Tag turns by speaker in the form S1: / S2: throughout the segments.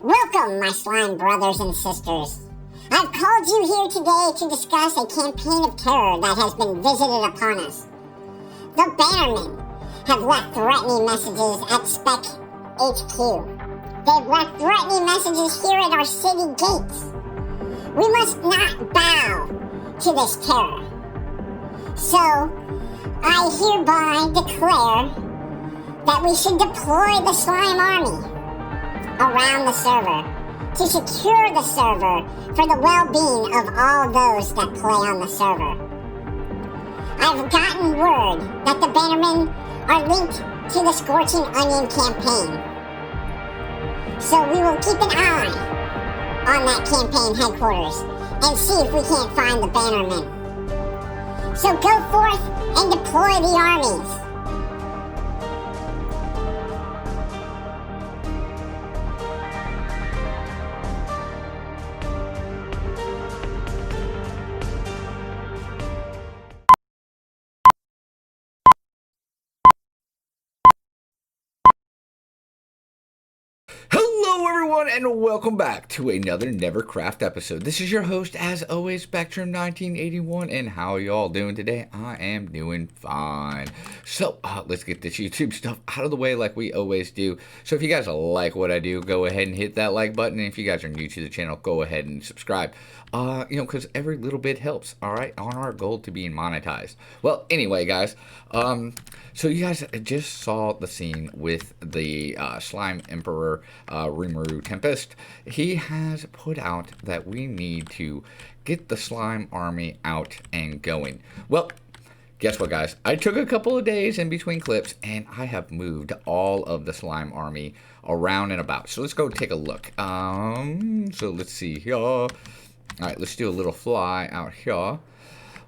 S1: Welcome, my slime brothers and sisters. I've called you here today to discuss a campaign of terror that has been visited upon us. The Bannermen have left threatening messages at Spec HQ. They've left threatening messages here at our city gates. We must not bow to this terror. So, I hereby declare that we should deploy the slime army around the server to secure the server for the well-being of all those that play on the server. I've gotten word that the Bannermen are linked to the Scorching Onion campaign. So we will keep an eye on that campaign headquarters and see if we can't find the Bannermen. So go forth and deploy the armies.
S2: Hello everyone and welcome back to another NeverCraft episode. This is your host as always, Spectrum1981, and how are y'all doing today? I am doing fine. So let's get this YouTube stuff out of the way like we always do. So if you guys like what I do, go ahead and hit that like button. And if you guys are new to the channel, go ahead and subscribe. Because every little bit helps, all right, on our goal to being monetized. Well, anyway, guys, so you guys just saw the scene with the Slime Emperor, Rimuru Tempest. He has put out that we need to get the slime army out and going. Well, guess what, guys? I took a couple of days in between clips, and I have moved all of the slime army around and about. So let's go take a look. So let's see here. All right, let's do a little fly out here.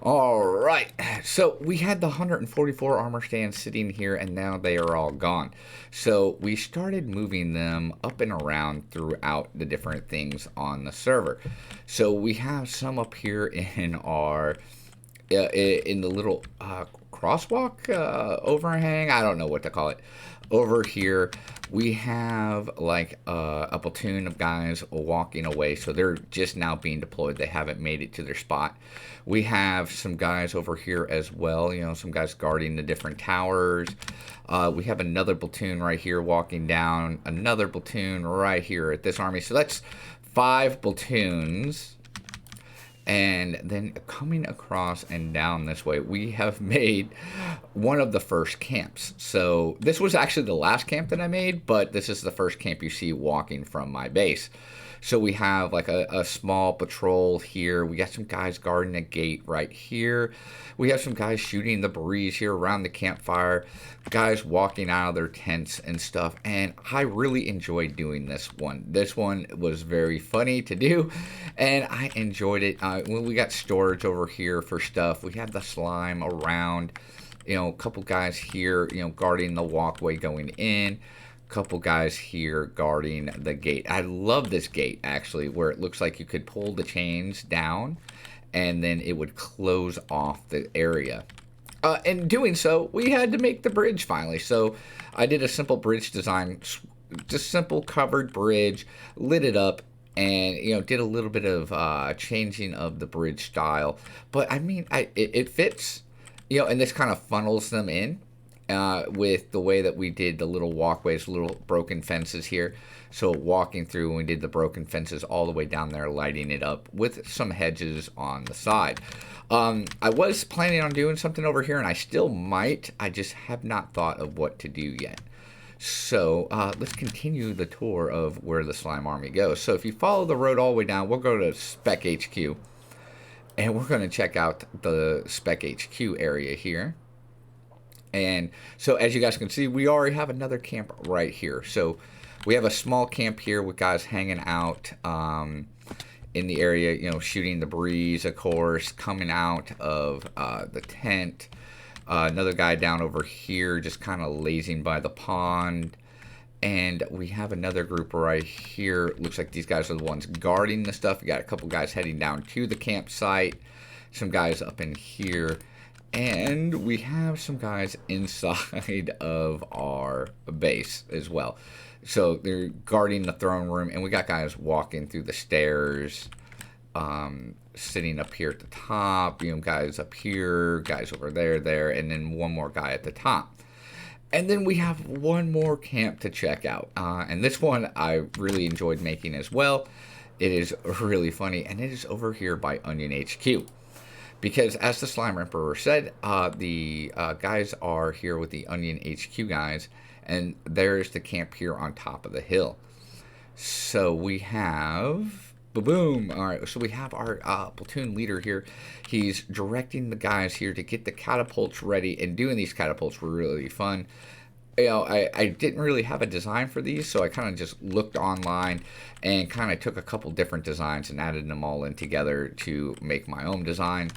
S2: All right, so we had the 144 armor stands sitting here, and now they are all gone. So we started moving them up and around throughout the different things on the server. So we have some up here in our, in the little crosswalk overhang. I don't know what to call it. Over here, we have like a platoon of guys walking away, so they're just now being deployed. They haven't made it to their spot. We have some guys over here as well, some guys guarding the different towers. We have another platoon right here walking down, another platoon right here at this army. So that's 5 platoons. And then coming across and down this way, we have made one of the first camps. So this was actually the last camp that I made, but this is the first camp you see walking from my base. So we have like a small patrol here. We got some guys guarding a gate right here. We have some guys shooting the breeze here around the campfire. Guys walking out of their tents and stuff. And I really enjoyed doing this one. This one was very funny to do, and I enjoyed it. When we got storage over here for stuff, we had the slime around. A couple guys here, guarding the walkway going in. Couple guys here guarding the gate. I love this gate actually, where it looks like you could pull the chains down and then it would close off the area. In doing so, we had to make the bridge finally. So I did a simple bridge design, just simple covered bridge, lit it up, and did a little bit of changing of the bridge style. But I mean, it fits, and this kind of funnels them in. With the way that we did the little walkways, little broken fences here. So walking through, and we did the broken fences all the way down there, lighting it up with some hedges on the side. I was planning on doing something over here, and I still might. I just have not thought of what to do yet. So let's continue the tour of where the slime army goes. So if you follow the road all the way down, we'll go to Spec HQ. And we're going to check out the Spec HQ area here. And so as you guys can see, we already have another camp right here. So we have a small camp here with guys hanging out in the area, shooting the breeze, of course, coming out of the tent. Another guy down over here just kind of lazing by the pond. And we have another group right here. Looks like these guys are the ones guarding the stuff. We got a couple guys heading down to the campsite. Some guys up in here. And we have some guys inside of our base as well. So they're guarding the throne room, and we got guys walking through the stairs, sitting up here at the top. Guys up here, guys over there, and then one more guy at the top. And then we have one more camp to check out. And this one I really enjoyed making as well. It is really funny, and it is over here by Onion HQ. Because as the Slime Emperor said, the guys are here with the Onion HQ guys, and there's the camp here on top of the hill. So we have... Boom! Alright, so we have our platoon leader here. He's directing the guys here to get the catapults ready, and doing these catapults were really fun. I didn't really have a design for these, so I kind of just looked online and kind of took a couple different designs and added them all in together to make my own design.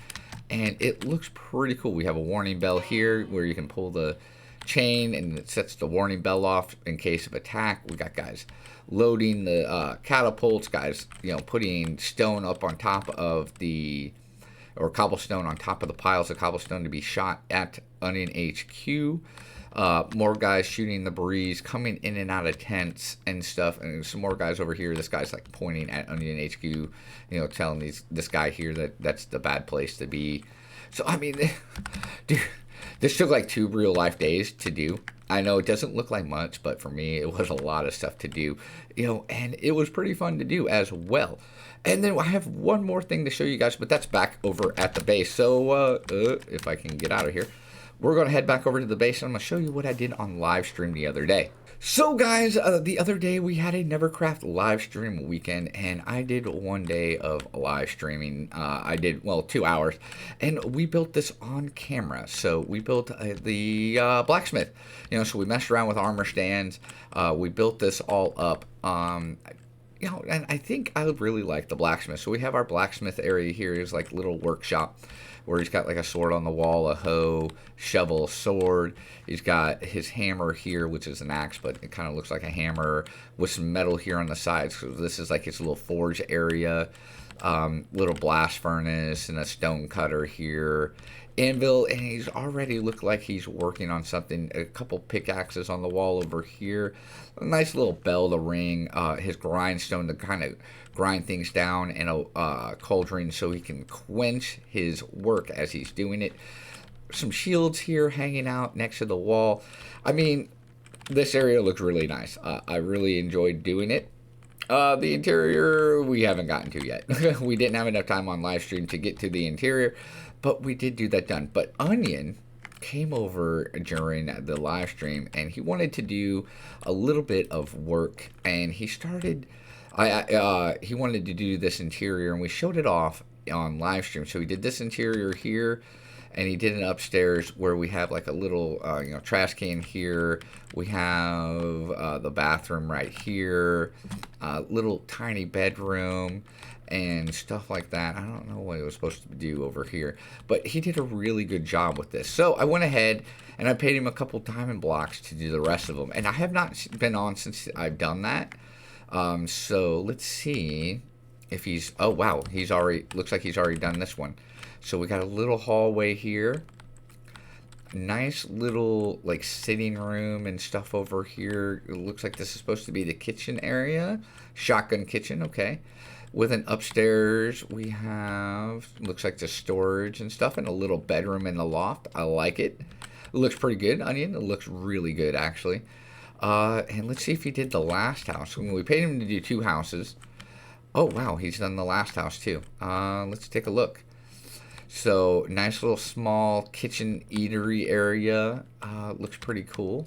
S2: And it looks pretty cool. We have a warning bell here where you can pull the chain and it sets the warning bell off in case of attack. We got guys loading the catapults, guys, putting stone up on top of or cobblestone on top of the piles of cobblestone to be shot at Onion HQ. More guys shooting the breeze, coming in and out of tents and stuff, and some more guys over here. This guy's like pointing at Onion HQ, telling this guy here that that's the bad place to be. So I mean, dude, this took like 2 real life days to do. I know it doesn't look like much, but for me, it was a lot of stuff to do, and it was pretty fun to do as well. And then I have one more thing to show you guys, but that's back over at the base. So if I can get out of here, we're going to head back over to the base, and I'm going to show you what I did on live stream the other day. So guys, the other day we had a NeverCraft live stream weekend, and I did 1 day of live streaming. I did, 2 hours, and we built this on camera. So we built the blacksmith, so we messed around with armor stands. We built this all up. And I think I really like the blacksmith. So we have our blacksmith area here. It's like a little workshop where he's got like a sword on the wall, a hoe, shovel, sword. He's got his hammer here, which is an axe, but it kind of looks like a hammer with some metal here on the sides. So this is like his little forge area, little blast furnace and a stone cutter here. Anvil, and he's already looked like he's working on something. A couple pickaxes on the wall over here. A nice little bell to ring. His grindstone to kind of grind things down, and a cauldron so he can quench his work as he's doing it. Some shields here hanging out next to the wall. I mean, this area looks really nice. I really enjoyed doing it. The interior we haven't gotten to yet. We didn't have enough time on live stream to get to the interior, but we did do that done. But Onion came over during the live stream, and he wanted to do a little bit of work, and he started he wanted to do this interior, and we showed it off on live stream. So he did this interior here, and he did it upstairs where we have like a little trash can here. We have the bathroom right here, little tiny bedroom and stuff like that. I don't know what it was supposed to do over here, but he did a really good job with this. So I went ahead and I paid him a couple diamond blocks to do the rest of them, and I have not been on since I've done that. So let's see if he's, oh wow, he's already, looks like he's already done this one. So we got a little hallway here, nice little like sitting room and stuff over here. It looks like this is supposed to be the kitchen area, shotgun kitchen, okay. With an upstairs, we have, looks like the storage and stuff, and a little bedroom in the loft. I like it. It looks pretty good, Onion. It looks really good, actually. And let's see if he did the last house. We paid him to do 2 houses. Oh, wow, he's done the last house, too. Let's take a look. So, nice little small kitchen eatery area. Looks pretty cool.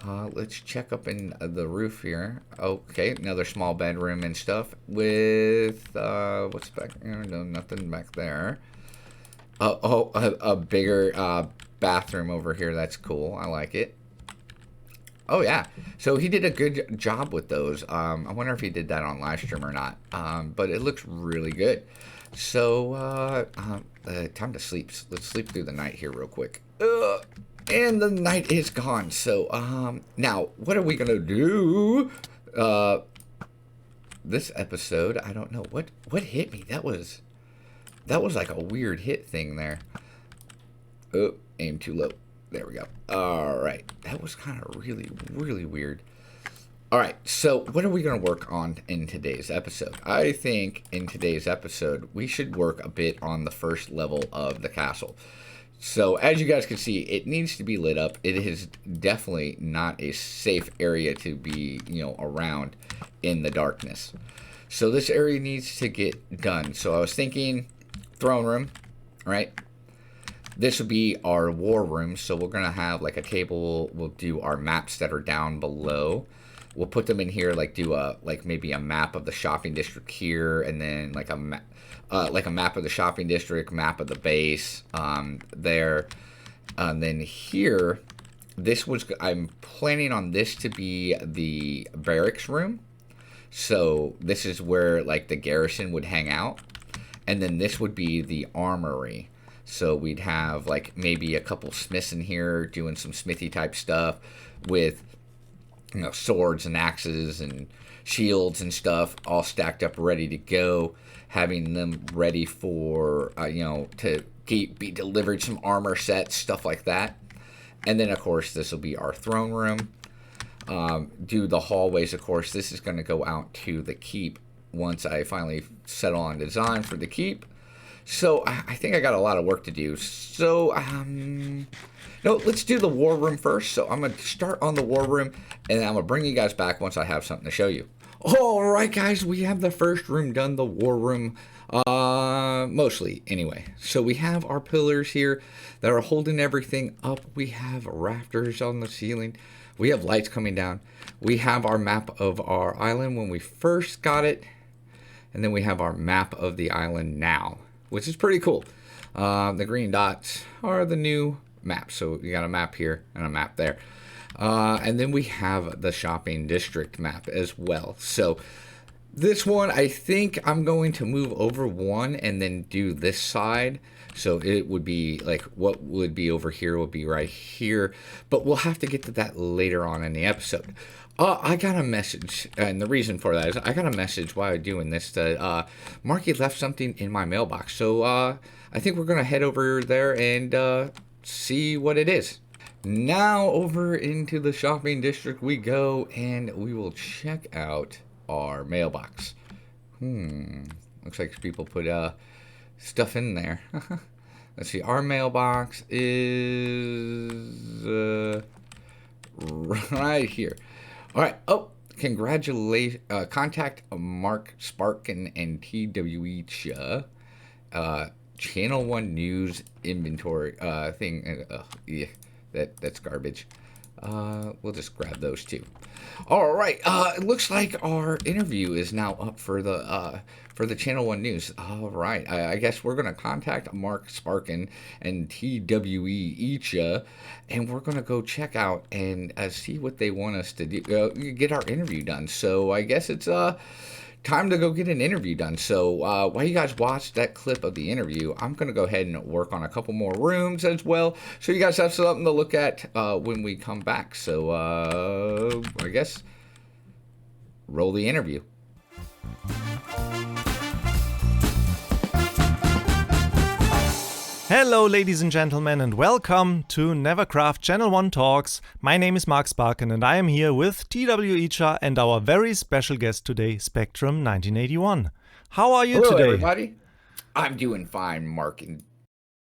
S2: Let's check up in the roof here. Okay, another small bedroom and stuff with, what's back there? No, nothing back there. A bigger bathroom over here. That's cool. I like it. Oh, yeah. So he did a good job with those. I wonder if he did that on live stream or not. But it looks really good. So, time to sleep. Let's sleep through the night here real quick. And the night is gone. So, now, what are we going to do? This episode, I don't know. What hit me? That was like a weird hit thing there. Oh, aim too low. There we go. All right. That was kind of really, really weird. All right, so what are we going to work on in today's episode? I think in today's episode, we should work a bit on the first level of the castle. So as you guys can see, it needs to be lit up. It is definitely not a safe area to be, around in the darkness. So this area needs to get done. So I was thinking throne room, right? This would be our war room. So we're going to have like a table. We'll do our maps that are down below. We'll put them in here, do maybe a map of the shopping district here, and then like a map of the shopping district, map of the base there, and then here, I'm planning on this to be the barracks room. So this is where like the garrison would hang out, and then this would be the armory. So we'd have like maybe a couple smiths in here doing some smithy type stuff with swords and axes and shields and stuff all stacked up ready to go, having them ready for to be delivered, some armor sets, stuff like that. And then of course this will be our throne room. Do the hallways, of course. This is going to go out to the keep once I finally settle on design for the keep. So I think I got a lot of work to do. So no, let's do the war room first. So I'm going to start on the war room, and then I'm going to bring you guys back once I have something to show you. All right, guys, we have the first room done, the war room, mostly anyway. So we have our pillars here that are holding everything up. We have rafters on the ceiling. We have lights coming down. We have our map of our island when we first got it, and then we have our map of the island now, which is pretty cool. The green dots are the new map. So you got a map here and a map there. And then we have the shopping district map as well. So this one, I think I'm going to move over one and then do this side. So it would be like what would be over here would be right here. But we'll have to get to that later on in the episode. I got a message, and the reason for that is I got a message while doing this that Marky left something in my mailbox. So I think we're going to head over there and see what it is. Now over into the shopping district we go, and we will check out our mailbox. Looks like people put stuff in there. Let's see, our mailbox is right here. All right. Oh, congratulations. Contact MarkiSparki and TWE Channel 1 News inventory thing. Yeah, that's garbage. We'll just grab those two. All right. It looks like our interview is now up for the Channel 1 News. All right. I guess we're going to contact MarkiSparki and TWE and we're going to go check out and see what they want us to do. Get our interview done. So I guess it's time to go get an interview done. So while you guys watch that clip of the interview, I'm going to go ahead and work on a couple more rooms as well, so you guys have something to look at when we come back. So I guess roll the interview.
S3: Hello ladies and gentlemen, and welcome to NeverCraft Channel 1 Talks. My name is MarkiSparki and I am here with TWE and our very special guest today, Spectrum 1981. How are you
S2: Hello,
S3: today?
S2: Everybody. I'm doing fine, Mark.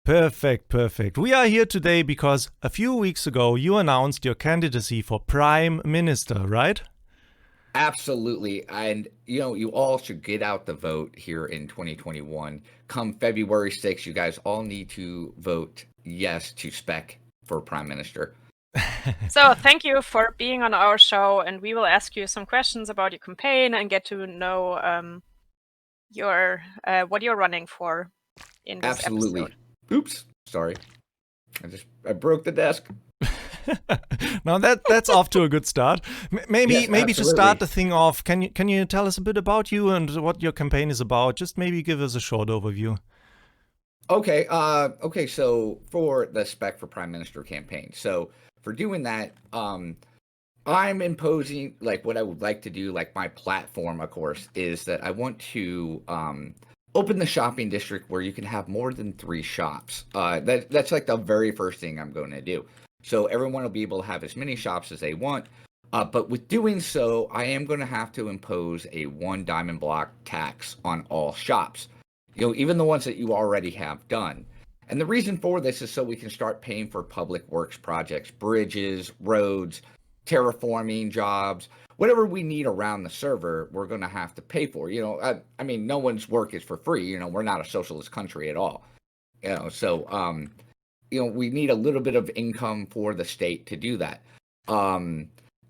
S3: Perfect. We are here today because a few weeks ago you announced your candidacy for Prime Minister, right?
S2: Absolutely. And, you all should get out the vote here in 2021. Come February 6th, you guys all need to vote yes to Spec for Prime Minister.
S4: So thank you for being on our show, and we will ask you some questions about your campaign and get to know what you're running for in this
S2: Absolutely.
S4: episode.
S2: Oops. Sorry. I broke the desk.
S3: Now that's off to a good start. Maybe
S2: Yes,
S3: to
S2: absolutely.
S3: start the thing off, can you tell us a bit about you and what your campaign is about? Just maybe give us a short overview.
S2: Okay. So for the Spec for Prime Minister campaign, so for doing that, I'm imposing like what I would like to do. Like my platform, of course, is that I want to open the shopping district where you can have more than 3 shops. That's like the very first thing I'm going to do. So everyone will be able to have as many shops as they want. But with doing so, I am going to have to impose a 1 diamond block tax on all shops, even the ones that you already have done. And the reason for this is so we can start paying for public works projects, bridges, roads, terraforming jobs, whatever we need around the server, we're going to have to pay for. I mean, no one's work is for free. We're not a socialist country at all. So we need a little bit of income for the state to do that.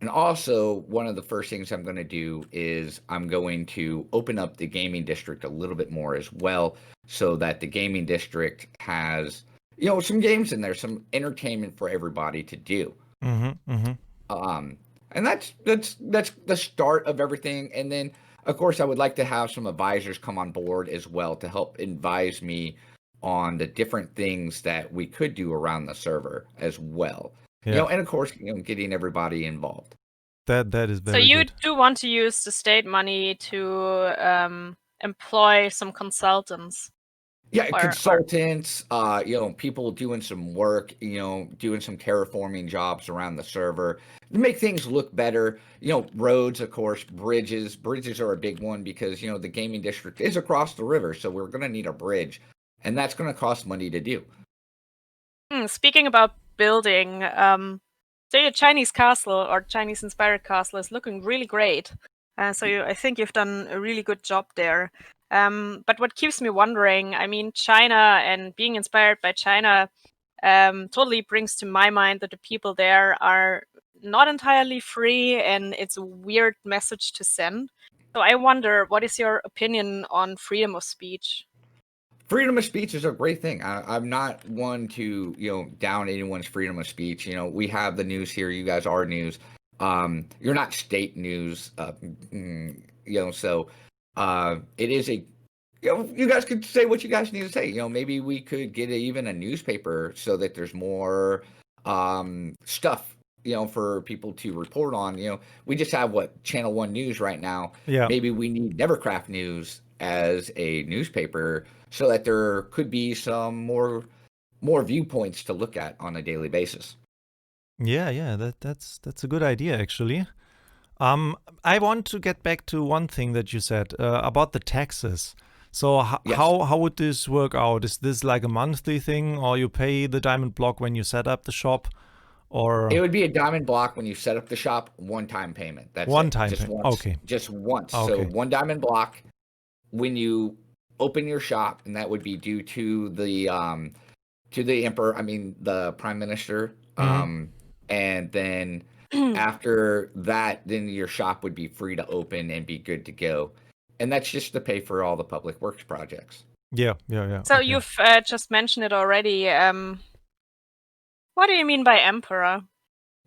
S2: And also, one of the first things I'm going to do is I'm going to open up the gaming district a little bit more as well, so that the gaming district has, some games in there, some entertainment for everybody to do. And that's the start of everything. And then, of course, I would like to have some advisors come on board as well to help advise me on the different things that we could do around the server as well.
S3: Yeah.
S2: And of course, getting everybody involved.
S3: That is very
S4: So you
S3: good.
S4: do want to use the state money to employ some consultants?
S2: Yeah, consultants, people doing some work, doing some terraforming jobs around the server to make things look better. Roads, of course, bridges. Bridges are a big one because, the gaming district is across the river, so we're going to need a bridge, and that's going to cost money to do.
S4: Speaking about building, so your Chinese castle or Chinese-inspired castle is looking really great. I think you've done a really good job there. But what keeps me wondering, I mean, China and being inspired by China totally brings to my mind that the people there are not entirely free, and it's a weird message to send. So I wonder, what is your opinion on freedom of speech?
S2: Freedom of speech is a great thing. I'm not one to, down anyone's freedom of speech. We have the news here. You guys are news. You're not state news. So it is a, you guys could say what you guys need to say. Maybe we could get even a newspaper so that there's more stuff, for people to report on. We just have Channel 1 News right now.
S3: Yeah.
S2: Maybe we need NeverCraft News as a newspaper so that there could be some more viewpoints to look at on a daily basis.
S3: Yeah, that's a good idea actually. I want to get back to one thing that you said about the taxes. So
S2: Yes.
S3: how would this work out? Is this like a monthly thing, or you pay the diamond block when you set up the shop, or
S2: It would be a diamond block when you set up the shop, one-time payment. That's
S3: one-time
S2: just
S3: payment?
S2: once.
S3: Okay.
S2: Just once.
S3: Okay.
S2: So 1 diamond block when you open your shop, and that would be due to the emperor. I mean the prime minister. And then after that, then your shop would be free to open and be good to go. And that's just to pay for all the public works projects.
S3: Yeah.
S4: So
S3: Okay.
S4: you've just mentioned it already. What do you mean by emperor?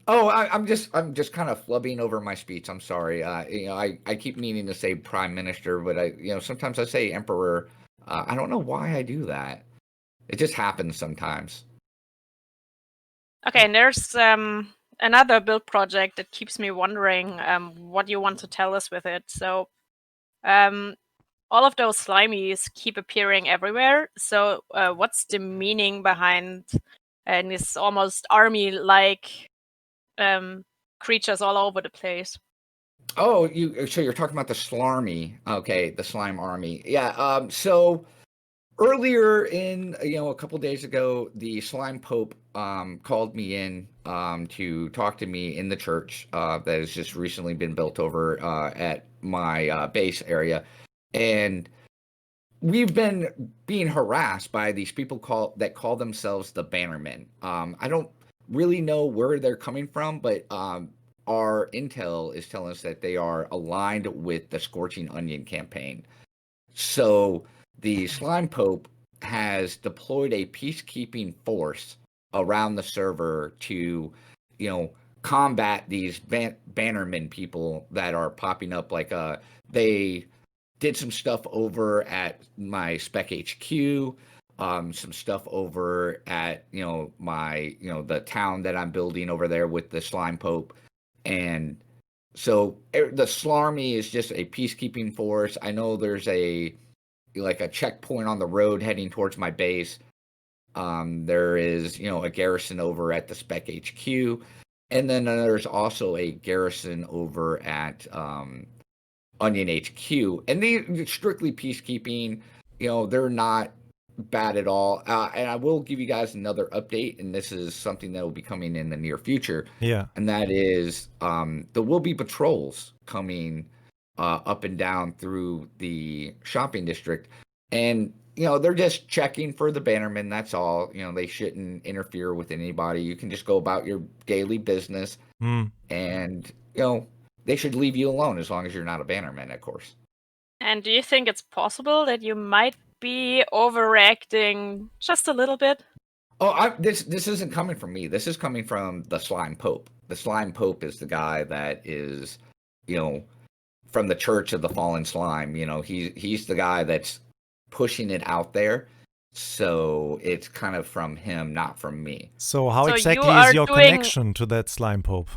S2: Oh, I'm just kind of flubbing over my speech. I'm sorry. I keep meaning to say prime minister, but sometimes I say emperor. I don't know why I do that. It just happens sometimes.
S4: Okay, and there's another build project that keeps me wondering what you want to tell us with it. So all of those slimies keep appearing everywhere. So what's the meaning behind this almost army-like creatures all over the place?
S2: Oh, so you're talking about the Slarmy. Okay, the slime army. Yeah, so earlier in, a couple days ago, the slime pope called me in to talk to me in the church that has just recently been built over at my base area. And we've been being harassed by these people that call themselves the Bannermen. I don't really know where they're coming from, but our intel is telling us that they are aligned with the Scorching Onion campaign. So the Slime Pope has deployed a peacekeeping force around the server to, combat these Bannerman people that are popping up. Like they did some stuff over at my Spec HQ, some stuff over at my the town that I'm building over there with the Slime Pope. And so the Slarmy is just a peacekeeping force. I know there's a checkpoint on the road heading towards my base. There is a garrison over at the Spec HQ, And then there's also a garrison over at Onion HQ, and they're strictly peacekeeping. They're not bad at all. And I will give you guys another update, and this is something that will be coming in the near future.
S3: Yeah.
S2: And that is there will be patrols coming up and down through the shopping district. And, they're just checking for the bannermen. That's all. They shouldn't interfere with anybody. You can just go about your daily business. And, they should leave you alone as long as you're not a bannerman, of course.
S4: And do you think it's possible that you might be overreacting just a little bit?
S2: Oh, this isn't coming from me. This is coming from the Slime Pope. The Slime Pope is the guy that is, from the Church of the Fallen Slime. He's the guy that's pushing it out there. So it's kind of from him, not from me.
S3: So how
S4: So
S3: exactly
S4: you
S3: is
S4: are
S3: your
S4: doing-
S3: connection to that Slime Pope?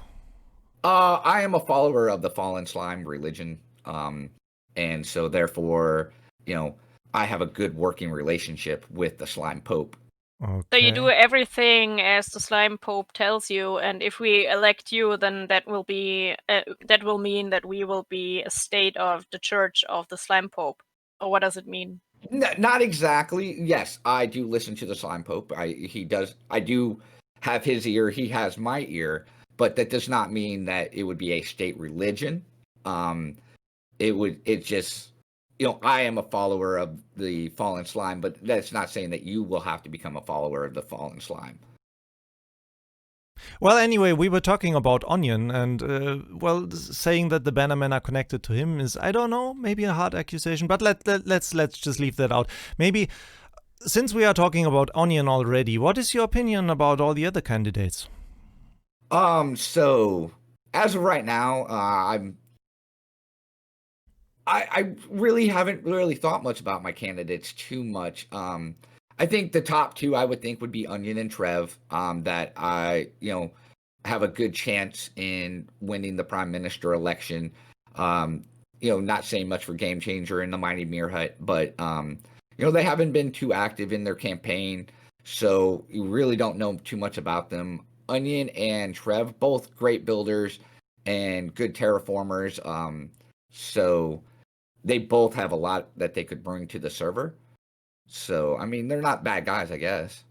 S2: I am a follower of the Fallen Slime religion. And so therefore, I have a good working relationship with the Slime Pope.
S3: Okay.
S4: So you do everything as the Slime Pope tells you, and if we elect you, then that will mean that we will be a state of the Church of the Slime Pope. Or what does it mean?
S2: Not exactly. Yes, I do listen to the Slime Pope. I do have his ear. He has my ear, but that does not mean that it would be a state religion. It's just, I am a follower of the Fallen Slime, but that's not saying that you will have to become a follower of the Fallen Slime.
S3: Well, anyway, we were talking about Onion, and saying that the Bannermen are connected to him is, I don't know, maybe a hard accusation. But let's just leave that out. Maybe, since we are talking about Onion already, what is your opinion about all the other candidates?
S2: So as of right now, I really haven't really thought much about my candidates too much. I think the top two I would think would be Onion and Trev, that I, have a good chance in winning the prime minister election. Not saying much for Game Changer and the Mighty Mirror Hut, but, they haven't been too active in their campaign, so you really don't know too much about them. Onion and Trev, both great builders and good terraformers. So they both have a lot that they could bring to the server. So, they're not bad guys, I guess.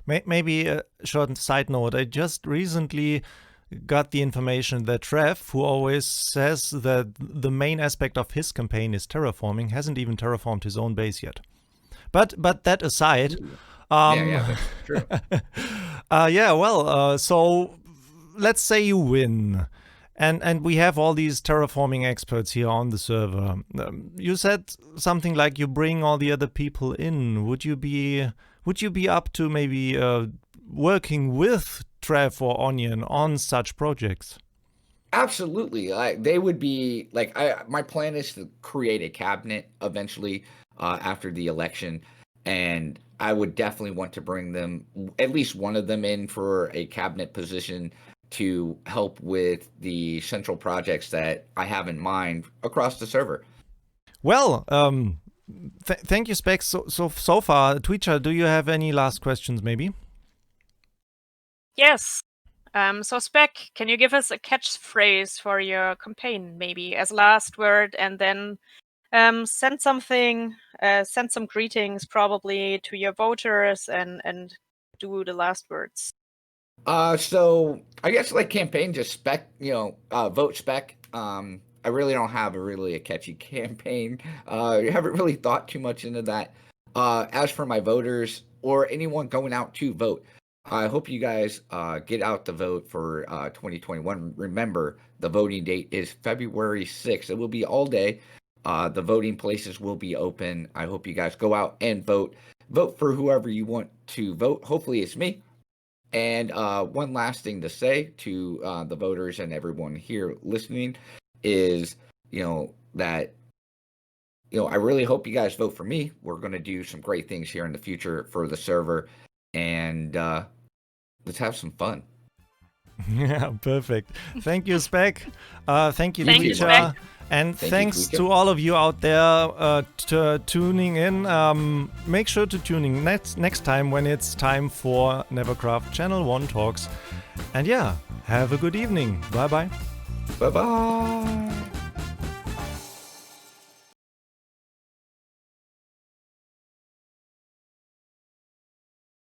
S3: Maybe a short side note. I just recently got the information that Trev, who always says that the main aspect of his campaign is terraforming, hasn't even terraformed his own base yet. But that aside...
S2: Yeah, that's true.
S3: So let's say you win. And we have all these terraforming experts here on the server. You said something like you bring all the other people in. Would you be up to maybe working with Trev or Onion on such projects?
S2: Absolutely. They would be my plan is to create a cabinet eventually after the election, and I would definitely want to bring them, at least one of them, in for a cabinet position to help with the central projects that I have in mind across the server. Well,
S3: thank you, Specs. So far, Twitcher, do you have any last questions, maybe?
S4: Yes. So Spec, can you give us a catchphrase for your campaign, maybe as last word, and then send some greetings probably to your voters and do the last words.
S2: So I guess campaign, just Spec, vote Spec. I really don't have a catchy campaign. I haven't really thought too much into that. As for my voters or anyone going out to vote, I hope you guys get out to vote for 2021. Remember, the voting date is February 6th. It will be all day. The voting places will be open. I hope you guys go out and vote. Vote for whoever you want to vote. Hopefully it's me. And one last thing to say to the voters and everyone here listening is, that, I really hope you guys vote for me. We're going to do some great things here in the future for the server. And let's have some fun.
S3: Yeah, perfect. Thank you, Spec. Thank you,
S4: Thank you,
S3: Twitcher.
S4: Spec.
S3: And
S2: Thank
S3: thanks
S2: you,
S3: to all of you out there tuning in. Make sure to tune in next time when it's time for NeverCraft Channel 1 Talks. And yeah, have a good evening. Bye bye.
S2: Bye bye.